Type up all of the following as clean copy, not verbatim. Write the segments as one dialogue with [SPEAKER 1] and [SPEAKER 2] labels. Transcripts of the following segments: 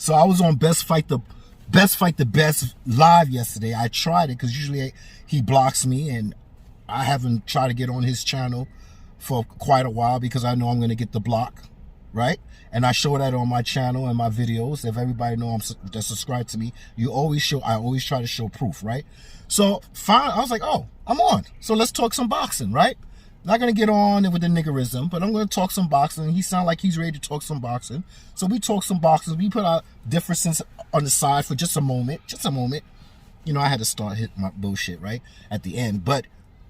[SPEAKER 1] So I was on Best Fight the Best live yesterday. I tried it because usually he blocks me, and I haven't tried to get on his channel for quite a while because I know I'm going to get the block, right? And I show that on my channel and my videos. If everybody knows that's subscribed to me, I always try to show proof, right? So fine, I was like, oh, I'm on. So let's talk some boxing, right? Not going to get on with the niggerism, but I'm going to talk some boxing. He sounded like he's ready to talk some boxing. So we talk some boxing. We put our differences on the side for just a moment. Just a moment. You know, I had to start hitting my bullshit, right? At the end. But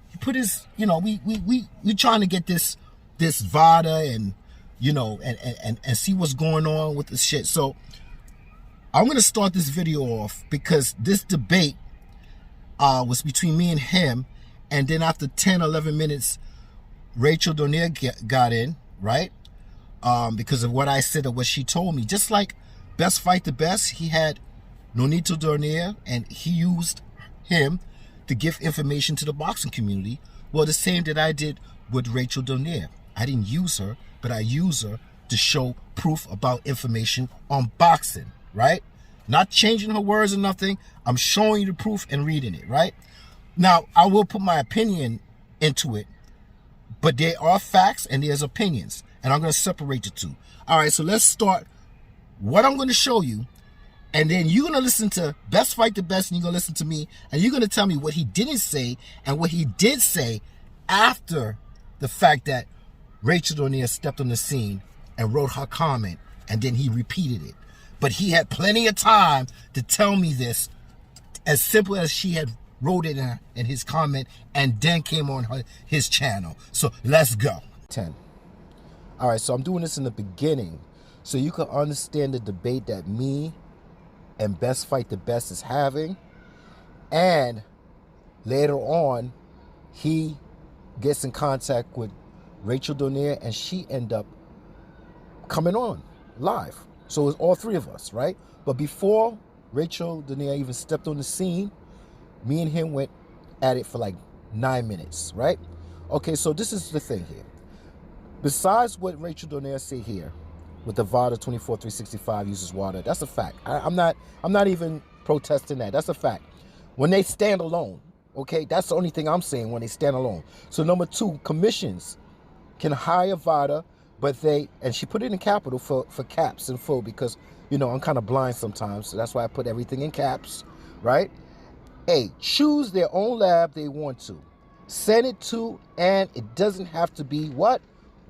[SPEAKER 1] he put his, you know, we trying to get this VADA and, you know, and see what's going on with this shit. So I'm going to start this video off because this debate was between me and him. And then after 10, 11 minutes, Rachel Donaire got in, right? Because of what I said or what she told me. Just like Best Fight the Best, he had Nonito Donaire, and he used him to give information to the boxing community. Well, the same that I did with Rachel Donaire. I didn't use her, but I use her to show proof about information on boxing, right? Not changing her words or nothing. I'm showing you the proof and reading it, right? Now, I will put my opinion into it, but there are facts and there's opinions, and I'm going to separate the two. All right, so let's start what I'm going to show you, and then you're going to listen to Best Fight the Best, and you're going to listen to me, and you're going to tell me what he didn't say and what he did say after the fact that Rachel Donaire stepped on the scene and wrote her comment, and then he repeated it. But he had plenty of time to tell me this, as simple as she had wrote it in his comment, and then came on his channel. So let's go. 10. All right, so I'm doing this in the beginning so you can understand the debate that me and Best Fight the Best is having. And later on, he gets in contact with Rachel Donaire, and she end up coming on live. So it's all three of us, right? But before Rachel Donaire even stepped on the scene, me and him went at it for like 9 minutes, right? Okay, so this is the thing here. Besides what Rachel Donaire said here, with the VADA 24365 uses water, that's a fact. I'm not even protesting that. That's a fact. When they stand alone, okay, that's the only thing I'm saying, when they stand alone. So number two, commissions can hire VADA, but and she put it in capital for caps and full, because, you know, I'm kind of blind sometimes, so that's why I put everything in caps, right? A, choose their own lab they want to. Send it to, and it doesn't have to be what?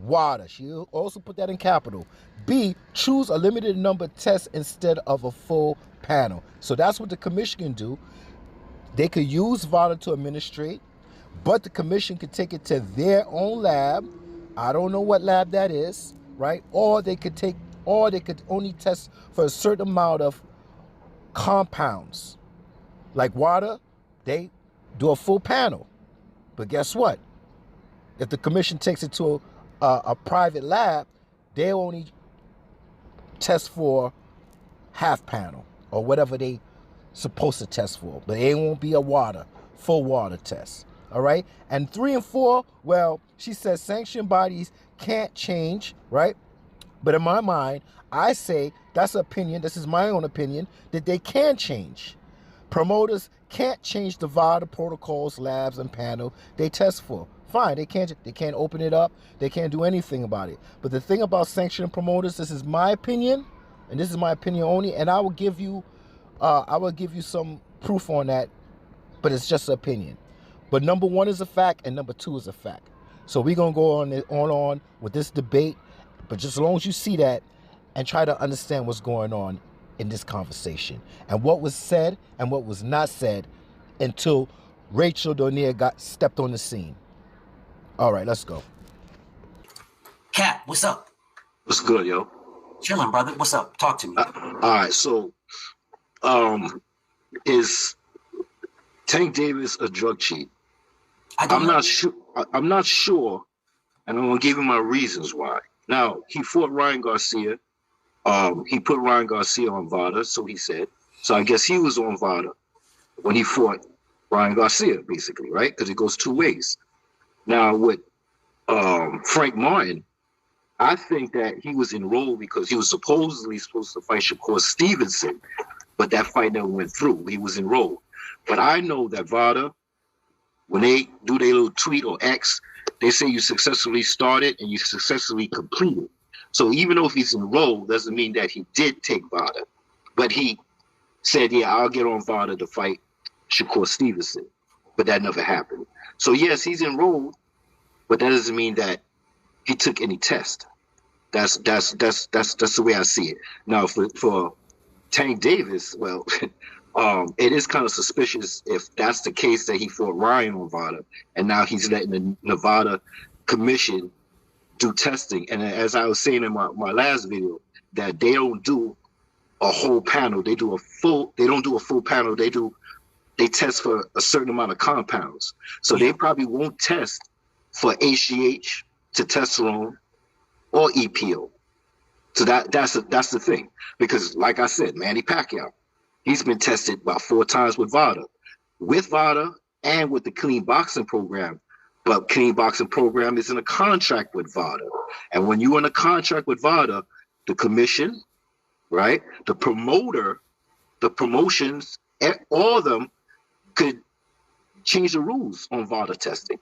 [SPEAKER 1] WADA. She also put that in capital. B, choose a limited number of tests instead of a full panel. So that's what the commission can do. They could use VADA to administrate, but the commission could take it to their own lab. I don't know what lab that is, right? Or they could only test for a certain amount of compounds. Like WADA, they do a full panel. But guess what? If the commission takes it to a private lab, they only test for half panel or whatever they supposed to test for. But it won't be a full WADA test. All right? And 3 and 4, well, she says sanctioned bodies can't change, right? But in my mind, I say, that's an opinion, this is my own opinion, that they can change. Promoters can't change the VADA protocols, labs, and panel they test for. Fine, they can't open it up. They can't do anything about it. But the thing about sanctioned promoters, this is my opinion, and this is my opinion only, and I will give you some proof on that, but it's just an opinion. But number one is a fact, and number two is a fact. So we're gonna go on with this debate, but just as long as you see that and try to understand what's going on in this conversation and what was said and what was not said until Rachel Donaire stepped on the scene. All right, let's go.
[SPEAKER 2] Cap, what's up?
[SPEAKER 3] What's good, yo?
[SPEAKER 2] Chilling, brother. What's up? Talk to me.
[SPEAKER 3] All right, so is Tank Davis a drug cheat? I'm not sure, and I'm gonna give you my reasons why. Now, he fought Ryan Garcia. He put Ryan Garcia on VADA, so he said. So I guess he was on VADA when he fought Ryan Garcia, basically, right? Because it goes two ways. Now with Frank Martin, I think that he was enrolled because he was supposedly supposed to fight Shakur Stevenson, but that fight never went through. He was enrolled. But I know that VADA, when they do their little tweet or X, they say you successfully started and you successfully completed. So even though if he's enrolled, doesn't mean that he did take VADA. But he said, yeah, I'll get on VADA to fight Shakur Stevenson. But that never happened. So yes, he's enrolled, but that doesn't mean that he took any test. That's the way I see it. Now for Tank Davis, well, it is kind of suspicious if that's the case that he fought Ryan on VADA, and now he's letting the Nevada Commission do testing. And as I was saying in my last video, that they don't do a whole panel. They don't do a full panel. They test for a certain amount of compounds. So they probably won't test for HGH, testosterone, or EPO. So that's the thing. Because like I said, Manny Pacquiao, he's been tested about 4 times with VADA and with the Clean Boxing Program. But Clean Boxing Program is in a contract with VADA. And when you're in a contract with VADA, the commission, right, the promoter, the promotions, all of them could change the rules on VADA testing.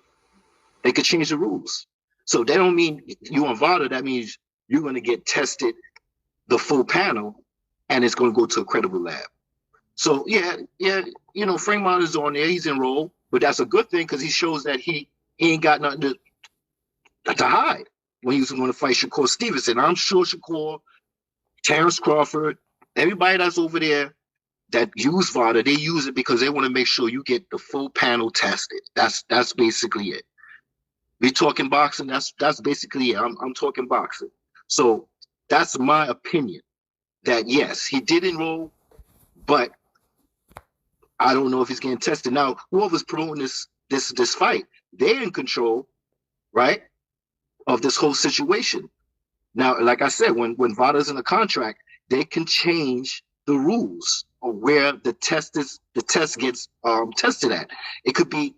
[SPEAKER 3] They could change the rules. So that don't mean you on VADA, that means you're going to get tested the full panel and it's going to go to a credible lab. So yeah, you know, Fremont is on there, he's enrolled, but that's a good thing because he shows that he ain't got nothing to hide when he was going to fight Shakur Stevenson. I'm sure Shakur, Terrence Crawford, everybody that's over there that use VADA, they use it because they want to make sure you get the full panel tested. That's basically it. We talking boxing, that's basically it. I'm talking boxing. So that's my opinion that yes, he did enroll, but I don't know if he's getting tested. Now, whoever's promoting this fight, they're in control, right, of this whole situation. Now, like I said, when VADA's in a contract, they can change the rules of where the test gets tested at. It could be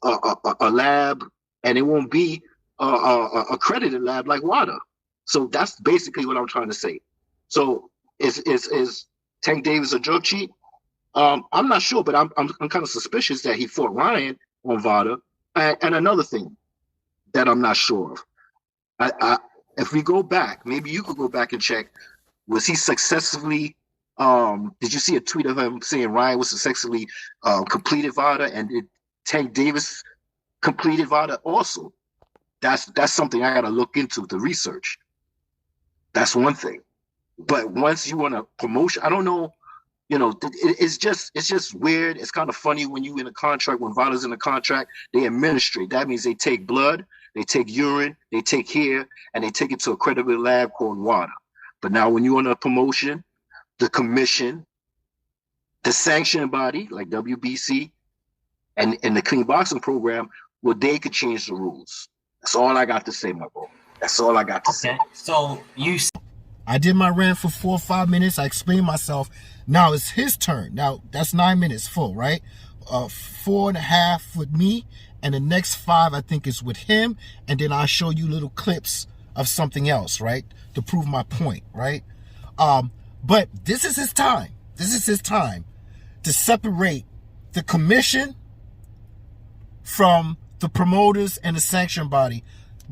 [SPEAKER 3] a lab, and it won't be a accredited lab like WADA. So that's basically what I'm trying to say. So is Tank Davis a drug cheat? I'm not sure, but I'm kind of suspicious that he fought Ryan on VADA. And another thing that I'm not sure of, if we go back, maybe you could go back and check, was he successfully, did you see a tweet of him saying Ryan was successfully completed VADA, and did Tank Davis completed VADA also? That's something I got to look into, the research. That's one thing. But once you want a promotion, I don't know, you know, it's just weird. It's kind of funny when you in a contract, when VADA's in a contract, they administrate. That means they take blood, they take urine, they take hair, and they take it to a credible lab called WADA. But now when you're on a promotion, the commission, the sanction body like WBC and the Clean Boxing Program, well, they could change the rules. That's all I got to say, my bro. That's all I got to say.
[SPEAKER 2] So
[SPEAKER 1] I did my rant for 4 or 5 minutes. I explained myself. Now it's his turn. Now that's 9 minutes full, right? 4.5 with me, and the next 5 I think is with him. And then I'll show you little clips of something else, right, to prove my point, right? But this is his time. This is his time to separate the commission from the promoters and the sanction body.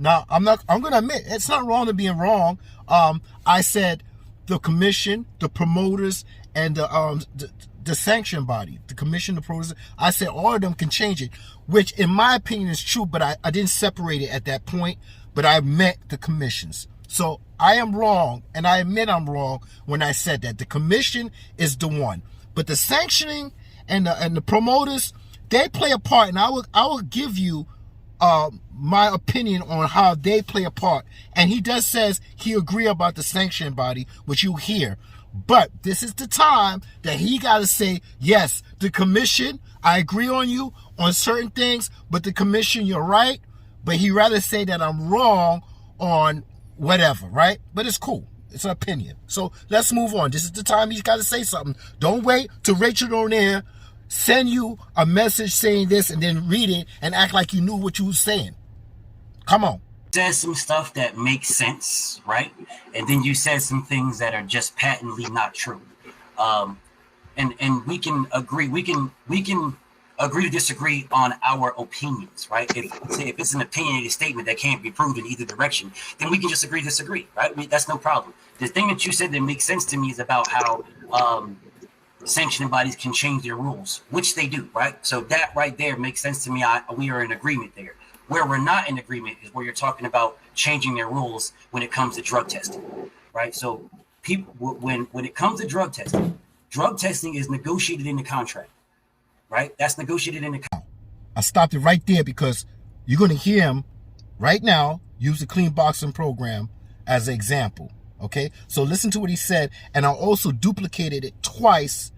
[SPEAKER 1] Now, I'm going to admit, it's not wrong to being wrong. I said the commission, the promoters, and the sanction body, the commission, the promoters, I said all of them can change it, which in my opinion is true, but I didn't separate it at that point, but I meant the commissions. So I am wrong, and I admit I'm wrong when I said that. The commission is the one. But the sanctioning and the promoters, they play a part, and I will give you my opinion on how they play a part. And he does says he agree about the sanction body, which you hear. But this is the time that he got to say, yes, the commission, I agree on you on certain things, but the commission, you're right. But he rather say that I'm wrong on whatever, right? But it's cool. It's an opinion. So let's move on. This is the time he's got to say something. Don't wait till Rachel on there send you a message saying this and then read it and act like you knew what you was saying. Come on.
[SPEAKER 2] said some stuff that makes sense, right? And then you said some things that are just patently not true. And we can agree. We can agree to disagree on our opinions, right? If it's an opinionated statement that can't be proved in either direction, then we can just agree to disagree, right? That's no problem. The thing that you said that makes sense to me is about how sanctioning bodies can change their rules, which they do, right? So that right there makes sense to me. We are in agreement there. Where we're not in agreement is where you're talking about changing their rules when it comes to drug testing, right? So people, when it comes to drug testing is negotiated in the contract, right? That's negotiated in the contract.
[SPEAKER 1] I stopped it right there because you're going to hear him right now use the clean boxing program as an example. Okay, so listen to what he said, and I also duplicated it twice.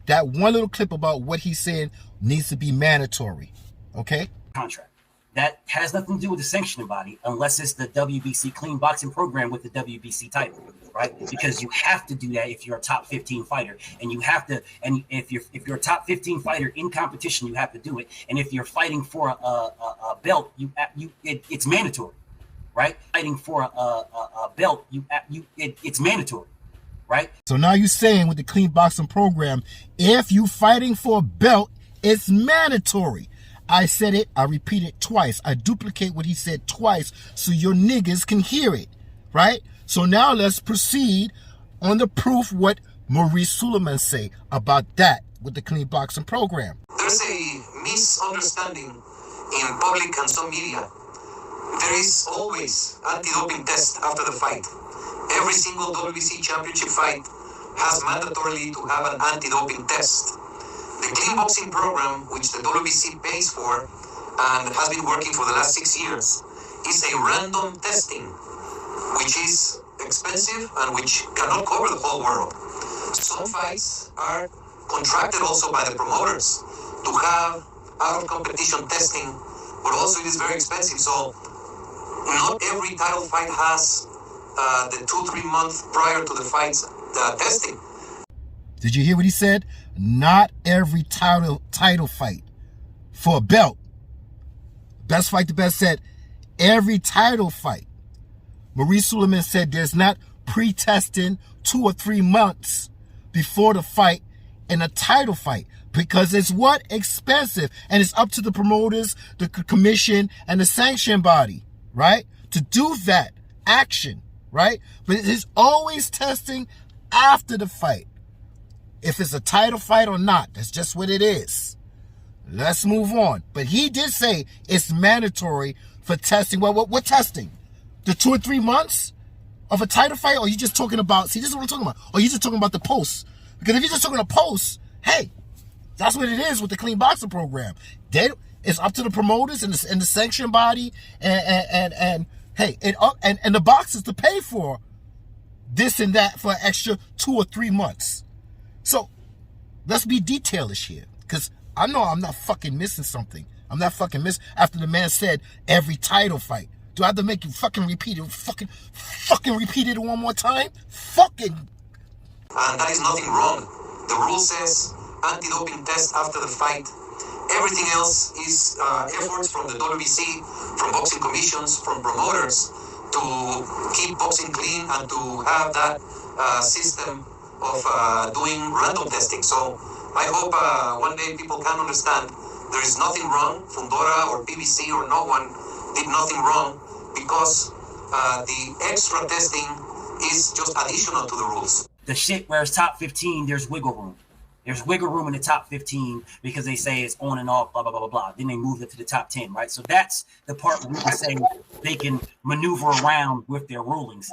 [SPEAKER 1] That one little clip about what he's saying needs to be mandatory. Okay,
[SPEAKER 2] contract that has nothing to do with the sanctioning body unless it's the WBC clean boxing program with the WBC title, right? Because you have to do that if you're a top 15 fighter, and you have to. And if you're a top 15 fighter in competition, you have to do it. And if you're fighting for a belt, it's mandatory. Right, fighting for a belt, it's mandatory, right?
[SPEAKER 1] So now you're saying with the clean boxing program, if you fighting for a belt, it's mandatory. I said it, I repeat it twice. I duplicate what he said twice so your niggas can hear it, right? So now let's proceed on the proof what Maurice Suleiman say about that with the clean boxing program.
[SPEAKER 4] There's a misunderstanding in public and some media. There is always anti-doping test after the fight. Every single WBC championship fight has mandatorily to have an anti-doping test. The clean boxing program, which the WBC pays for and has been working for the last 6 years, is a random testing, which is expensive and which cannot cover the whole world. Some fights are contracted also by the promoters to have out-of-competition testing, but also it is very expensive. So not every title fight has the 2-3 months prior to the fight's testing.
[SPEAKER 1] Did you hear what he said? Not every title fight for a belt. Best Fight the Best said every title fight. Maurice Suleiman said there's not pre-testing 2 or 3 months before the fight in a title fight. Because it's what? Expensive. And it's up to the promoters, the commission, and the sanction body, right? To do that action, right? But it's always testing after the fight. If it's a title fight or not, that's just what it is. Let's move on. But he did say it's mandatory for testing. Well, what testing? The 2 or 3 months of a title fight? Or are you just talking about, see, this is what I'm talking about. Or are you just talking about the posts? Because if you're just talking about posts, hey, that's what it is with the clean boxing program. It's up to the promoters and the sanction body and hey, and the boxers to pay for this and that for an extra 2 or 3 months. So let's be detailish here, because I know I'm not fucking missing something. I'm not fucking missing. After the man said every title fight, do I have to make you fucking repeat it? Fucking repeat it one more time? Fucking.
[SPEAKER 4] And that is nothing wrong. The rule says anti-doping test after the fight. Everything else is efforts from the WBC, from boxing commissions, from promoters to keep boxing clean and to have that system of doing random testing. So I hope one day people can understand there is nothing wrong. Fundora or PBC or no one did nothing wrong, because the extra testing is just additional to the rules.
[SPEAKER 2] The shit where it's top 15, there's wiggle room. There's wiggle room in the top 15 because they say it's on and off, blah, blah, blah, blah, blah. Then they moved it to the top 10, right? So that's the part where we can say they can maneuver around with their rulings.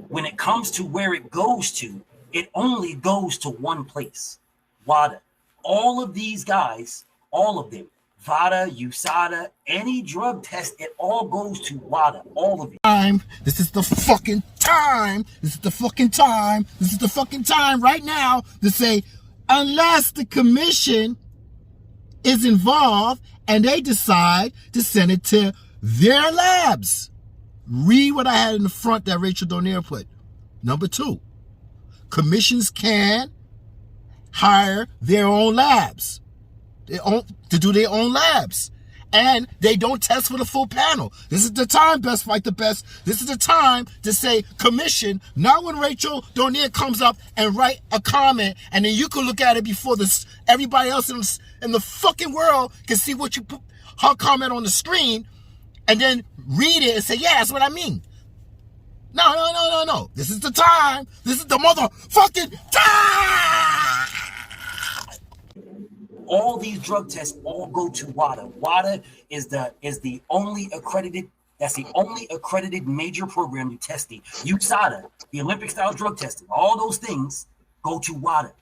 [SPEAKER 2] When it comes to where it goes to, it only goes to one place, WADA. All of these guys, all of them, VADA, USADA, any drug test, it all goes to WADA, all of it.
[SPEAKER 1] This is the fucking time. This is the fucking time. This is the fucking time right now to say, unless the commission is involved and they decide to send it to their labs. Read what I had in the front that Rachel Donier put. Number 2, commissions can hire their own labs. To do their own labs. and they don't test for the full panel. This is the time, Best Fight the Best. This is the time to say commission, not when Rachel Donier comes up and write a comment, and then you can look at it before this everybody else in the fucking world can see what you put her comment on the screen, and then read it and say, yeah, that's what I mean. No. This is the time. This is the motherfucking time.
[SPEAKER 2] All these drug tests all go to WADA. WADA is the only accredited. That's the only accredited major program to testing. USADA, the Olympic style drug testing, all those things go to WADA.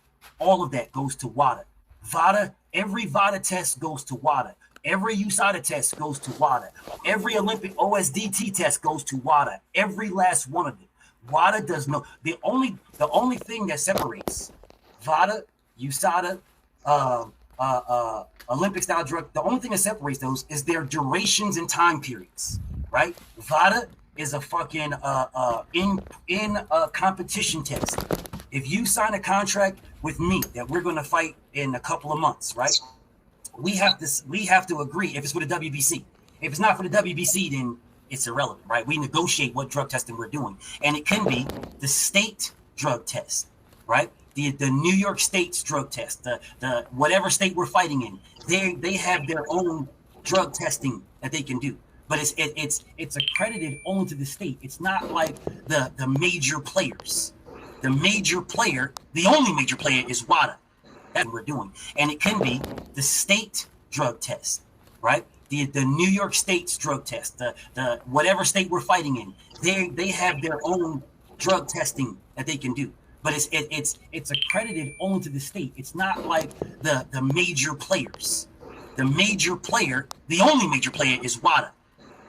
[SPEAKER 2] All of that goes to WADA. VADA, every VADA test goes to WADA. Every USADA test goes to WADA. Every Olympic OSDT test goes to WADA. Every last one of them. WADA does no. The only thing that separates VADA, USADA, Olympic style drug, the only thing that separates those is their durations and time periods, right? VADA is a fucking in a competition test. If you sign a contract with me that we're going to fight in a couple of months, right? We have to agree if it's for the WBC. If it's not for the WBC, then it's irrelevant, right? We negotiate what drug testing we're doing, and it can be the state drug test, right? The New York State's drug test, the whatever state we're fighting in, they have their own drug testing that they can do, but it's accredited only to the state. It's not like the major players. The major player, the only major player is WADA. That we're doing, and it can be the state drug test, right? The New York State's drug test, the whatever state we're fighting in, they have their own drug testing that they can do, but it's accredited only to the state. It's not like the major players. The major player, the only major player is WADA.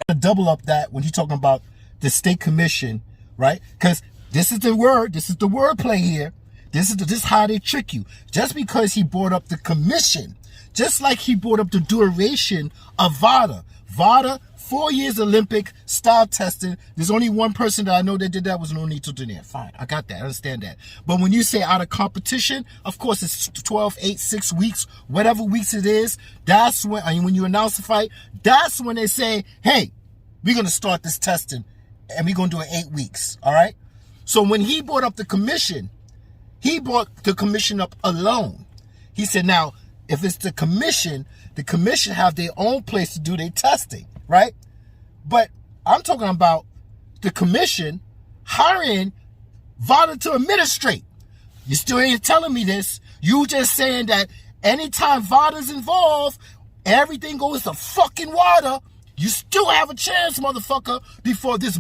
[SPEAKER 1] To double up that when you're talking about the state commission, right? Because this is the wordplay here. This is how they trick you. Just because he brought up the commission, just like he brought up the duration of VADA. VADA, 4 years Olympic style testing. There's only one person that I know that did that was Nonito Donaire. Fine, I got that, I understand that. But when you say out of competition, of course it's 12, 8, 6 weeks, whatever weeks it is. That's when you announce the fight, that's when they say, hey, we're going to start this testing and we're going to do it 8 weeks, all right? So when he brought up the commission, he brought the commission up alone. He said, now, if it's the commission have their own place to do their testing, right? But I'm talking about the commission hiring VADA to administrate. You still ain't telling me this. You just saying that anytime VADA's involved, everything goes to fucking WADA. You still have a chance, motherfucker, before this...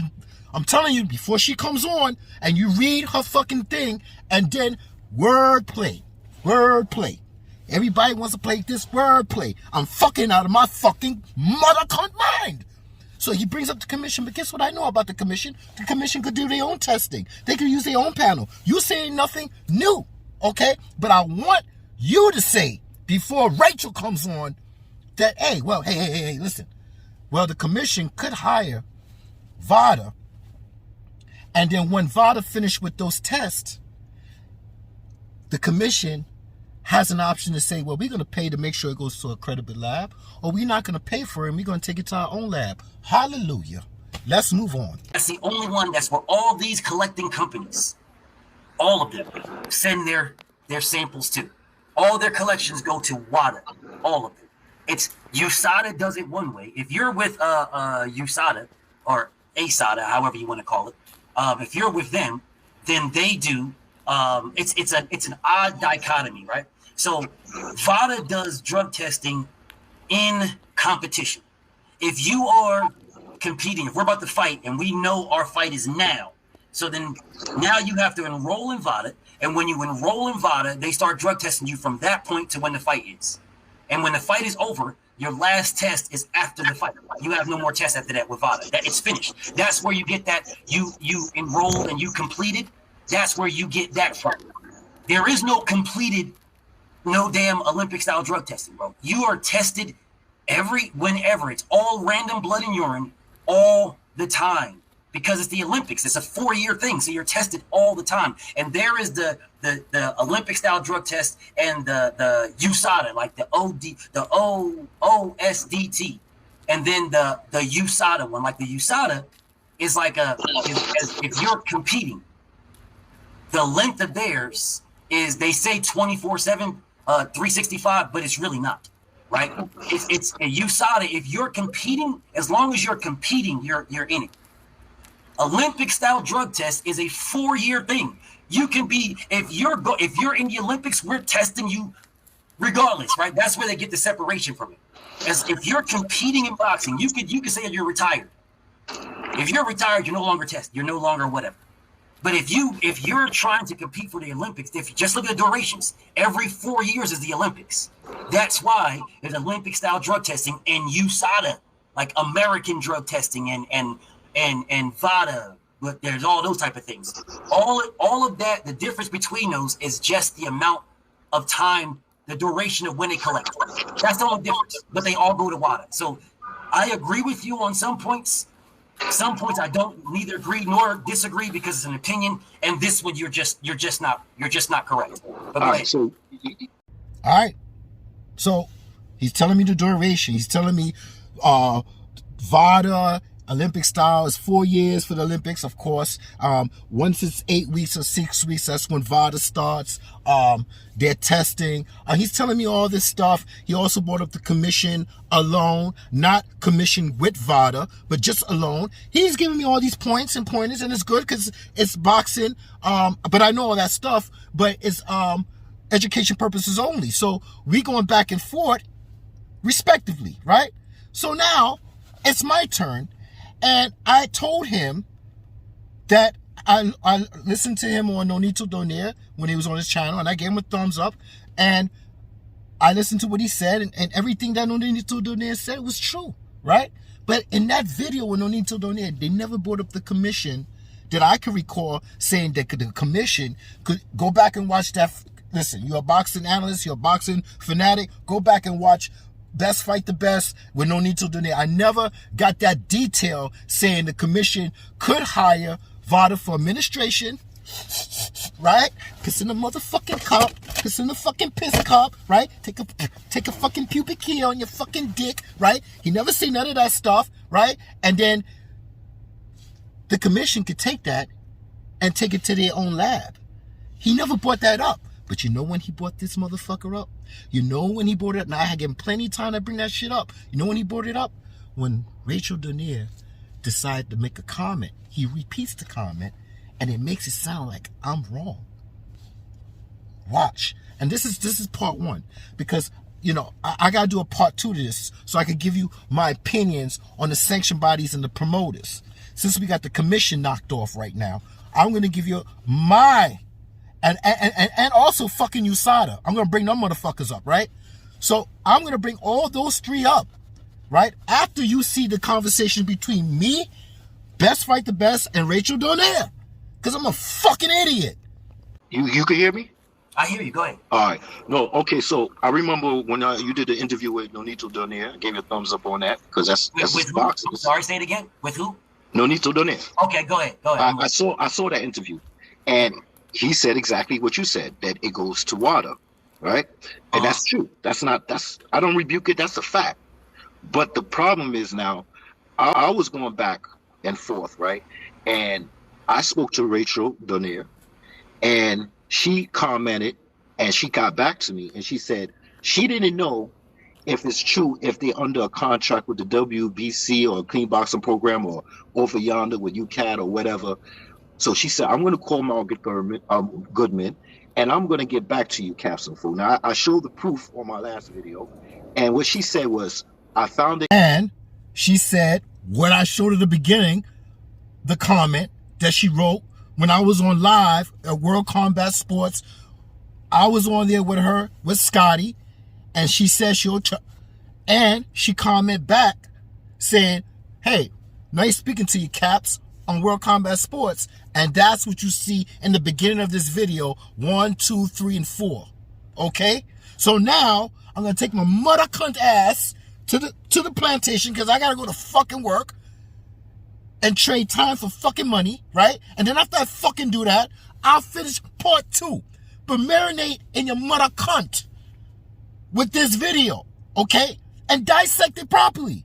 [SPEAKER 1] I'm telling you, before she comes on and you read her fucking thing, and then wordplay. Everybody wants to play this wordplay. I'm fucking out of my fucking mother cunt mind. So he brings up the commission, but guess what I know about the commission? The commission could do their own testing. They could use their own panel. You saying nothing new, okay? But I want you to say, before Rachel comes on, that, hey, listen. Well, the commission could hire VADA, and then when VADA finished with those tests, the commission has an option to say, well, we're going to pay to make sure it goes to a credible lab, or we're not going to pay for it and we're going to take it to our own lab. Hallelujah. Let's move on.
[SPEAKER 2] That's the only one. That's where all these collecting companies, all of them, send their samples to. All their collections go to WADA. All of them. It's USADA does it one way. If you're with USADA or ASADA, however you want to call it, if you're with them, then they do. It's an odd dichotomy, right? So VADA does drug testing in competition. If you are competing, if we're about to fight and we know our fight is now, so then now you have to enroll in VADA, and when you enroll in VADA, they start drug testing you from that point to when the fight is. And when the fight is over, your last test is after the fight. You have no more tests after that with VADA. It's finished. That's where you get that you enrolled and you completed. That's where you get that from. There is no completed, no damn Olympic style drug testing, bro. You are tested whenever. It's all random blood and urine all the time because it's the Olympics. It's a 4-year thing, so you're tested all the time. And there is the Olympic style drug test and the USADA, like the OSDT. and then the USADA one, like the USADA is like if you're competing, the length of theirs is, they say 24/7, 365, but it's really not, right? It's a USADA. If you're competing, as long as you're competing, you're in it. Olympic style drug test is a 4-year thing. You can be, if you're in the Olympics, we're testing you regardless, right? That's where they get the separation from it. As if you're competing in boxing, you could say you're retired. If you're retired, you're no longer tested. You're no longer whatever. But if you're trying to compete for the Olympics, if you just look at the durations, every 4 years is the Olympics. That's why there's Olympic style drug testing and USADA, like American drug testing and VADA. But there's all those type of things. All of that, the difference between those is just the amount of time, the duration of when they collect. That's the only difference. But they all go to WADA. So I agree with you on some points. Some points I don't neither agree nor disagree because it's an opinion. And this one you're just not correct. But
[SPEAKER 3] all right, so
[SPEAKER 1] he's telling me the duration. He's telling me VADA Olympic style is 4 years for the Olympics, of course. Once it's 8 weeks or 6 weeks, that's when VADA starts. They're testing. He's telling me all this stuff. He also brought up the commission alone, not commission with VADA, but just alone. He's giving me all these points and pointers, and it's good because it's boxing. But I know all that stuff, but it's education purposes only. So we going back and forth respectively, right? So now it's my turn. And I told him that I listened to him on Nonito Donaire when he was on his channel, and I gave him a thumbs up. And I listened to what he said, and everything that Nonito Donaire said was true, right? But in that video with Nonito Donaire, they never brought up the commission that I can recall saying that the commission could go back and watch that. Listen, you're a boxing analyst, you're a boxing fanatic, go back and watch Best Fight the Best with Nonito Donaire. I never got that detail saying the commission could hire VADA for administration, right? Piss in the motherfucking cup, piss in the fucking piss cup, right? Take a fucking pubic hair on your fucking dick, right? He never say none of that stuff, right? And then the commission could take that and take it to their own lab. He never brought that up. But you know when he brought this motherfucker up? You know when he brought it up? Now I had given plenty of time to bring that shit up. You know when he brought it up? When Rachel Donaire decided to make a comment. He repeats the comment and it makes it sound like I'm wrong. Watch. And this is part one. Because, you know, I got to do a part two to this so I could give you my opinions on the sanction bodies and the promoters. Since we got the commission knocked off right now, I'm going to give you my... And also fucking USADA. I'm going to bring them motherfuckers up, right? So I'm going to bring all those three up, right? After you see the conversation between me, Best Fight the Best, and Rachel Donaire. Because I'm a fucking idiot.
[SPEAKER 3] You can hear me?
[SPEAKER 2] I hear you. Go ahead.
[SPEAKER 3] All right. No, okay, so I remember when you did the interview with Nonito Donaire. I gave you a thumbs up on that because that's
[SPEAKER 2] with
[SPEAKER 3] boxing.
[SPEAKER 2] Who? Sorry, say it again. With who?
[SPEAKER 3] Nonito Donaire.
[SPEAKER 2] Okay, go ahead. Go ahead.
[SPEAKER 3] I saw that interview. And he said exactly what you said, that it goes to WADA, right? And that's true. I don't rebuke it. That's a fact. But the problem is now, I was going back and forth, right? And I spoke to Rachel Donaire, and she commented, and she got back to me, and she said she didn't know if it's true, if they're under a contract with the WBC or a clean boxing program or over yonder with UCAD or whatever. So she said, I'm going to call Margaret Goodman, and I'm going to get back to you, Captain Fu. Now, I showed the proof on my last video, and what she said was, I found it.
[SPEAKER 1] And she said, what I showed at the beginning, the comment that she wrote when I was on live at World Combat Sports, I was on there with her, with Scotty, and she said and she commented back saying, hey, nice speaking to you, Caps, on World Combat Sports. And that's what you see in the beginning of this video, 1, 2, 3, and 4. Okay? So now I'm gonna take my mother cunt ass to the plantation because I gotta go to fucking work and trade time for fucking money, right? And then after I fucking do that, I'll finish part 2. But marinate in your mother cunt with this video, okay? And dissect it properly.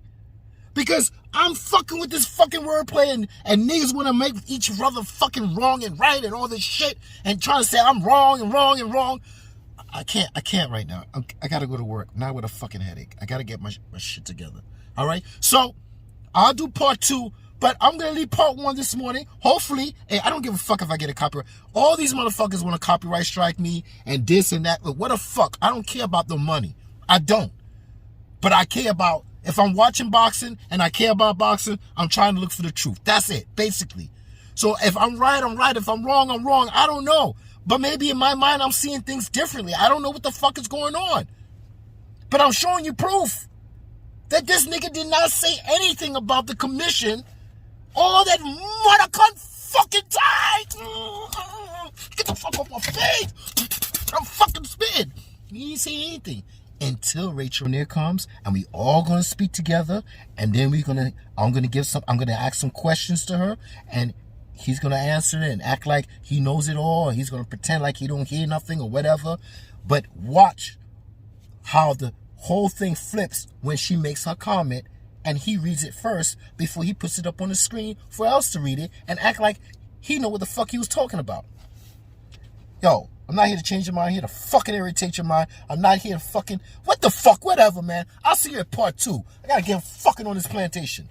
[SPEAKER 1] Because I'm fucking with this fucking wordplay and niggas want to make each brother fucking wrong and right and all this shit and trying to say I'm wrong and wrong and wrong. I can't right now. I gotta go to work, not with a fucking headache. I gotta get my shit together. All right? So, I'll do part 2, but I'm gonna leave part 1 this morning. Hopefully, hey, I don't give a fuck if I get a copyright. All these motherfuckers want to copyright strike me and this and that. But what the fuck? I don't care about the money. I don't. But I care about, if I'm watching boxing and I care about boxing, I'm trying to look for the truth. That's it, basically. So if I'm right, I'm right. If I'm wrong, I'm wrong. I don't know. But maybe in my mind, I'm seeing things differently. I don't know what the fuck is going on. But I'm showing you proof that this nigga did not say anything about the commission. All that mother cunt fucking died. Get the fuck off my face. I'm fucking spitting. He didn't say anything until Rachel Neer comes, and we all gonna speak together, and then I'm gonna ask some questions to her, and he's gonna answer it and act like he knows it all, and he's gonna pretend like he don't hear nothing or whatever. But watch how the whole thing flips when she makes her comment and he reads it first before he puts it up on the screen for else to read it and act like he know what the fuck he was talking about. Yo, I'm not here to change your mind. I'm here to fucking irritate your mind. I'm not here to fucking, what the fuck, whatever, man. I'll see you at part 2. I gotta get fucking on this plantation.